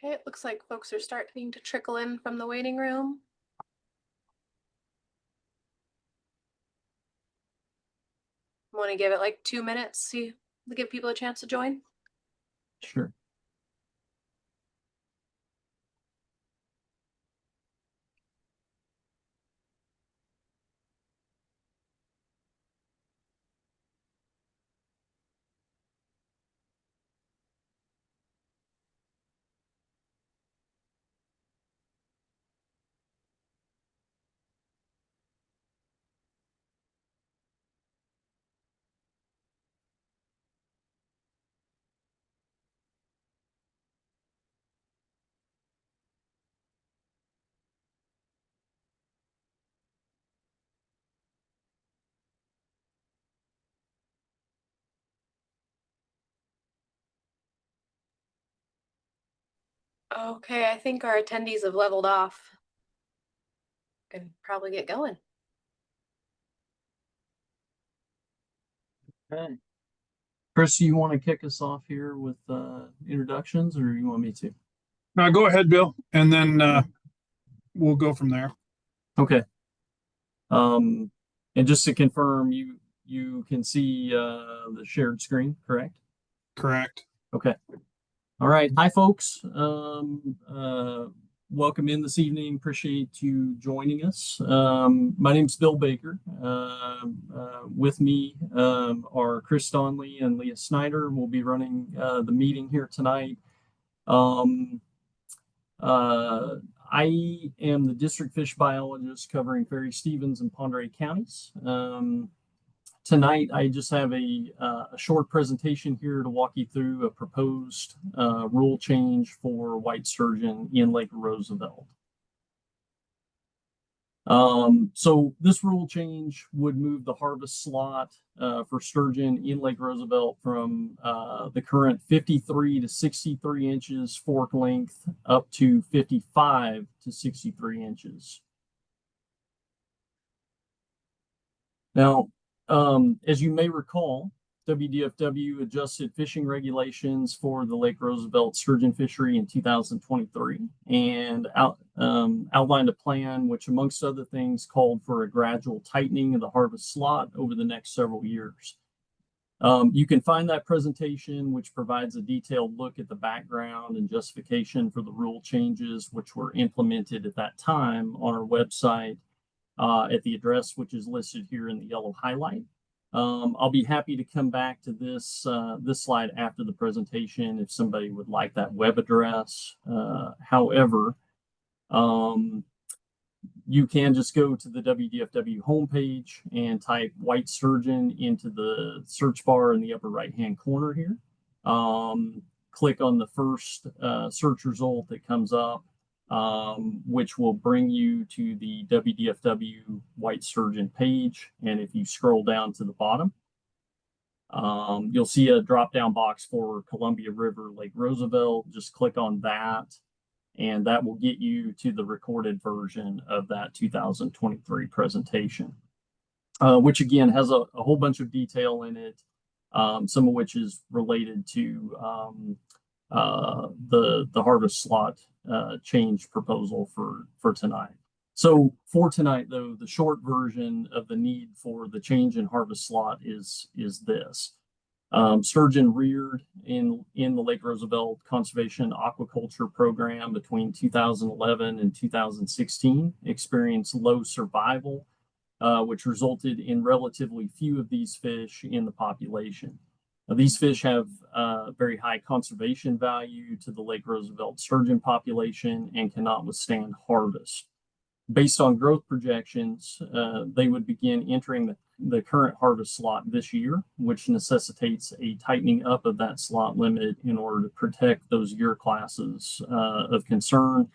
Okay, it looks like folks are starting to trickle in from the waiting room. Want to give it like 2 minutes, see to give people a chance to join. Sure. Okay, I think our attendees have leveled off. Can probably get going. Okay. Chris, you want to kick us off here with introductions, or you want me to? Go ahead, Bill, and then we'll go from there. Okay. And just to confirm, you can see the shared screen, correct? Correct. Okay. All right. Hi, folks. Welcome in this evening. Appreciate you joining us. My name's Bill Baker. With me are Chris Donley and Leah Snyder. We'll be running the meeting here tonight. I am the district fish biologist covering Ferry, Stevens, and Pend Oreille counties. Tonight, I just have a short presentation here to walk you through a proposed rule change for white sturgeon in Lake Roosevelt. So this rule change would move the harvest slot for sturgeon in Lake Roosevelt from the current 53 to 63 inches fork length up to 55 to 63 inches. Now, as you may recall, WDFW adjusted fishing regulations for the Lake Roosevelt sturgeon fishery in 2023 and outlined a plan which, amongst other things, called for a gradual tightening of the harvest slot over the next several years. You can find that presentation, which provides a detailed look at the background and justification for the rule changes which were implemented at that time, on our website at the address which is listed here in the yellow highlight. I'll be happy to come back to this slide after the presentation if somebody would like that web address. However, you can just go to the WDFW homepage and type white sturgeon into the search bar in the upper right-hand corner here. Click on the first search result that comes up, which will bring you to the WDFW white sturgeon page. And if you scroll down to the bottom, you'll see a drop-down box for Columbia River, Lake Roosevelt. Just click on that, and that will get you to the recorded version of that 2023 presentation, which again has a whole bunch of detail in it, some of which is related to the harvest slot change proposal for tonight. So for tonight, though, the short version of the need for the change in harvest slot is this. Sturgeon reared in the Lake Roosevelt Conservation Aquaculture Program between 2011 and 2016 experienced low survival, which resulted in relatively few of these fish in the population. Now, these fish have very high conservation value to the Lake Roosevelt sturgeon population and cannot withstand harvest. Based on growth projections, they would begin entering the current harvest slot this year, which necessitates a tightening up of that slot limit in order to protect those year classes of concern,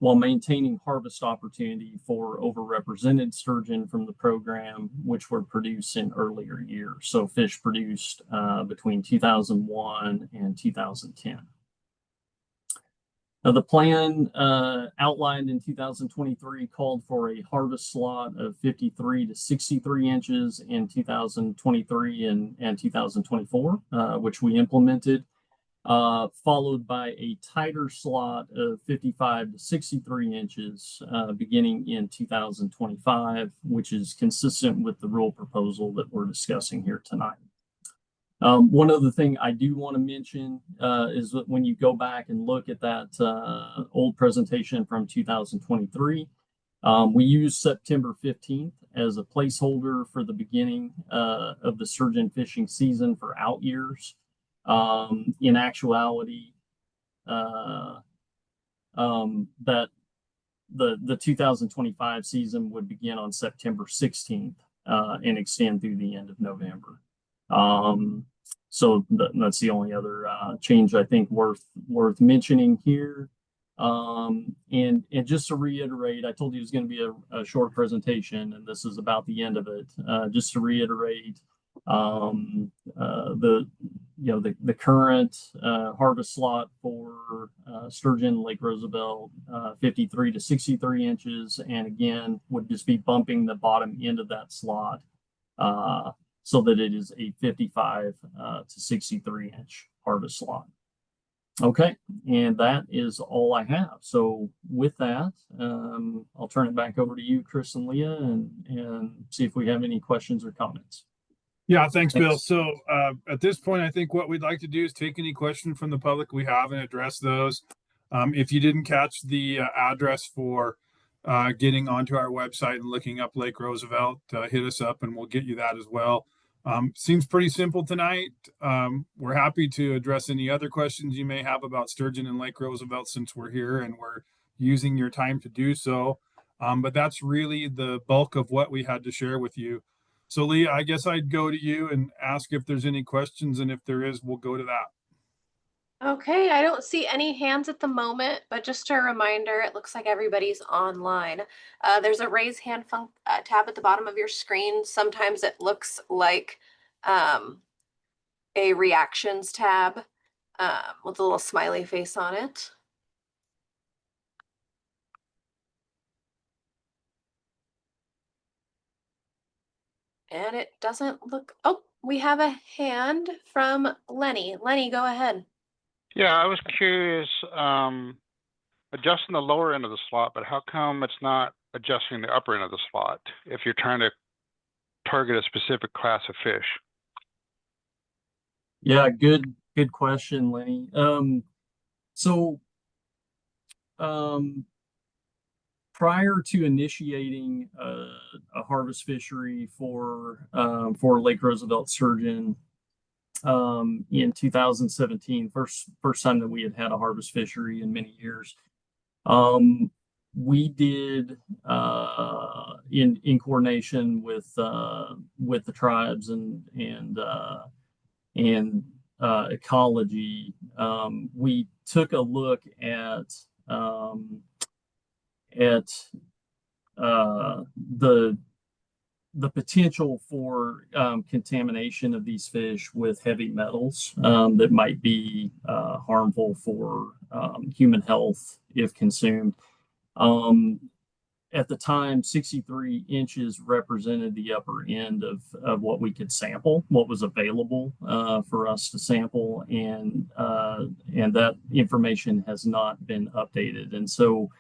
while maintaining harvest opportunity for overrepresented sturgeon from the program, which were produced in earlier years. So fish produced between 2001 and 2010. Now, the plan outlined in 2023 called for a harvest slot of 53 to 63 inches in 2023 and 2024, which we implemented. followed by a tighter slot of 55 to 63 inches beginning in 2025, which is consistent with the rule proposal that we're discussing here tonight. One other thing I do want to mention is that when you go back and look at that old presentation from 2023, we used September 15th as a placeholder for the beginning of the sturgeon fishing season for out years. In actuality, that the 2025 season would begin on September 16th and extend through the end of November. So that's the only other change I think worth mentioning here. And just to reiterate, I told you it was going to be a short presentation, and this is about the end of it. Just to reiterate, the current harvest slot for sturgeon Lake Roosevelt, 53 to 63 inches, and again would just be bumping the bottom end of that slot so that it is a 55 to 63 inch harvest slot. Okay, and that is all I have. So with that, I'll turn it back over to you, Chris and Leah, and see if we have any questions or comments. Yeah, thanks, Bill. So at this point, I think what we'd like to do is take any question from the public we have and address those. If you didn't catch the address for getting onto our website and looking up Lake Roosevelt, hit us up and we'll get you that as well. Seems pretty simple tonight. We're happy to address any other questions you may have about sturgeon and Lake Roosevelt since we're here and we're using your time to do so. But that's really the bulk of what we had to share with you. So Leah, I guess I'd go to you and ask if there's any questions, and if there is, we'll go to that. Okay, I don't see any hands at the moment, but just a reminder, it looks like everybody's online. There's a raise hand tab at the bottom of your screen. Sometimes it looks like a reactions tab with a little smiley face on it. And it doesn't look, oh, we have a hand from Lenny. Lenny, go ahead. Yeah, I was curious, adjusting the lower end of the slot, but how come it's not adjusting the upper end of the slot if you're trying to target a specific class of fish? Yeah, good question, Lenny. Prior to initiating a harvest fishery for Lake Roosevelt sturgeon in 2017, first time that we had a harvest fishery in many years, we did in coordination with the tribes and ecology, we took a look at the potential for contamination of these fish with heavy metals that might be harmful for human health if consumed. At the time, 63 inches represented the upper end of what we could sample, what was available for us to sample, and that information has not been updated. And so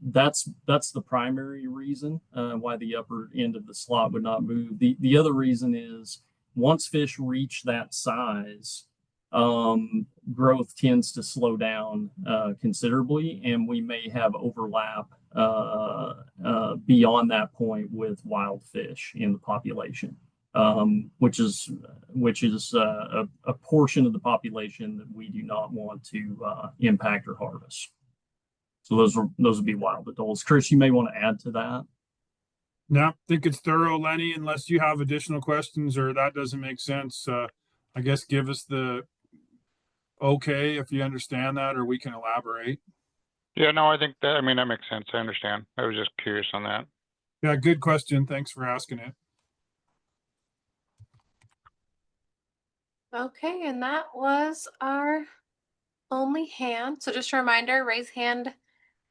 that's the primary reason why the upper end of the slot would not move. The other reason is once fish reach that size, growth tends to slow down considerably, and we may have overlap beyond that point with wild fish in the population, which is a portion of the population that we do not want to impact or harvest. So those would be wild adults. Chris, you may want to add to that. No, I think it's thorough, Lenny. Unless you have additional questions or that doesn't make sense, I guess give us the okay if you understand that, or we can elaborate. Yeah, no, I think that makes sense. I understand. I was just curious on that. Yeah, good question. Thanks for asking it. Okay, and that was our only hand. So just a reminder, raise hand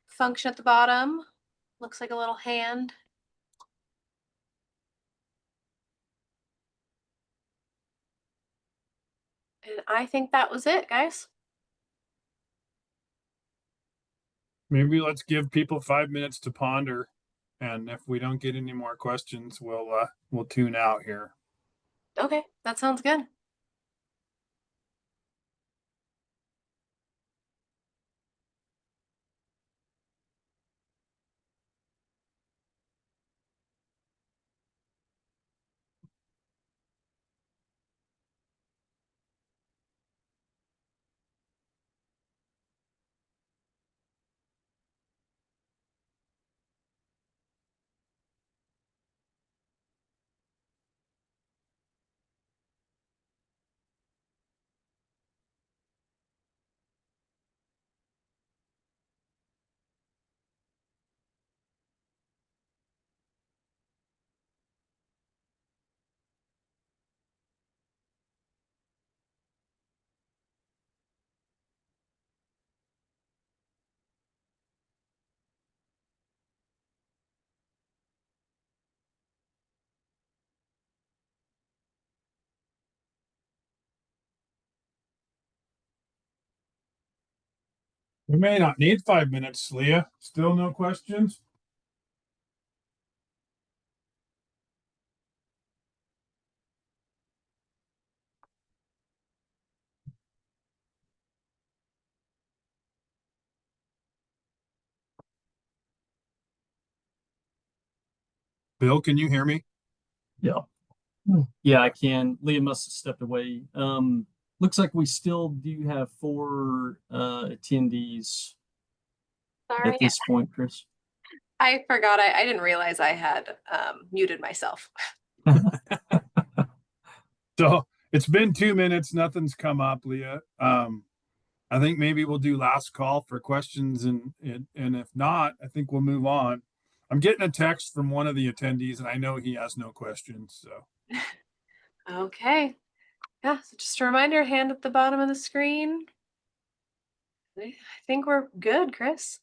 function at the bottom. Looks like a little hand. And I think that was it, guys. Maybe let's give people 5 minutes to ponder. And if we don't get any more questions, we'll tune out here. Okay, that sounds good. We may not need 5 minutes, Leah. Still no questions? Bill, can you hear me? Yeah. Yeah, I can. Leah must have stepped away. Looks like we still do have 4 attendees Sorry, at this point, Chris. I forgot. I didn't realize I had muted myself. So it's been 2 minutes. Nothing's come up, Leah. I think maybe we'll do last call for questions, and if not, I think we'll move on. I'm getting a text from one of the attendees, and I know he has no questions. So Okay. Yeah, so just a reminder, hand at the bottom of the screen. I think we're good, Chris.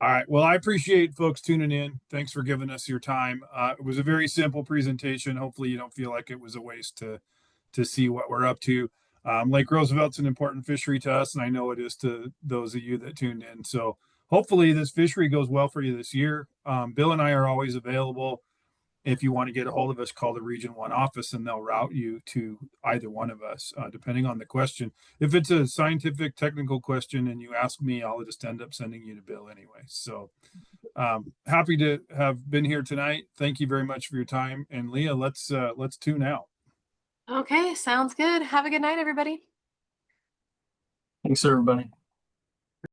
all right. Well, I appreciate folks tuning in. Thanks for giving us your time. It was a very simple presentation. Hopefully, you don't feel like it was a waste to see what we're up to. Lake Roosevelt's an important fishery to us, and I know it is to those of you that tuned in. So hopefully, this fishery goes well for you this year. Bill and I are always available. If you want to get a hold of us, call the Region 1 office and they'll route you to either one of us, depending on the question. If it's a scientific, technical question and you ask me, I'll just end up sending you to Bill anyway. So happy to have been here tonight. Thank you very much for your time. And Leah, let's tune out. Okay, sounds good. Have a good night, everybody. Thanks, everybody.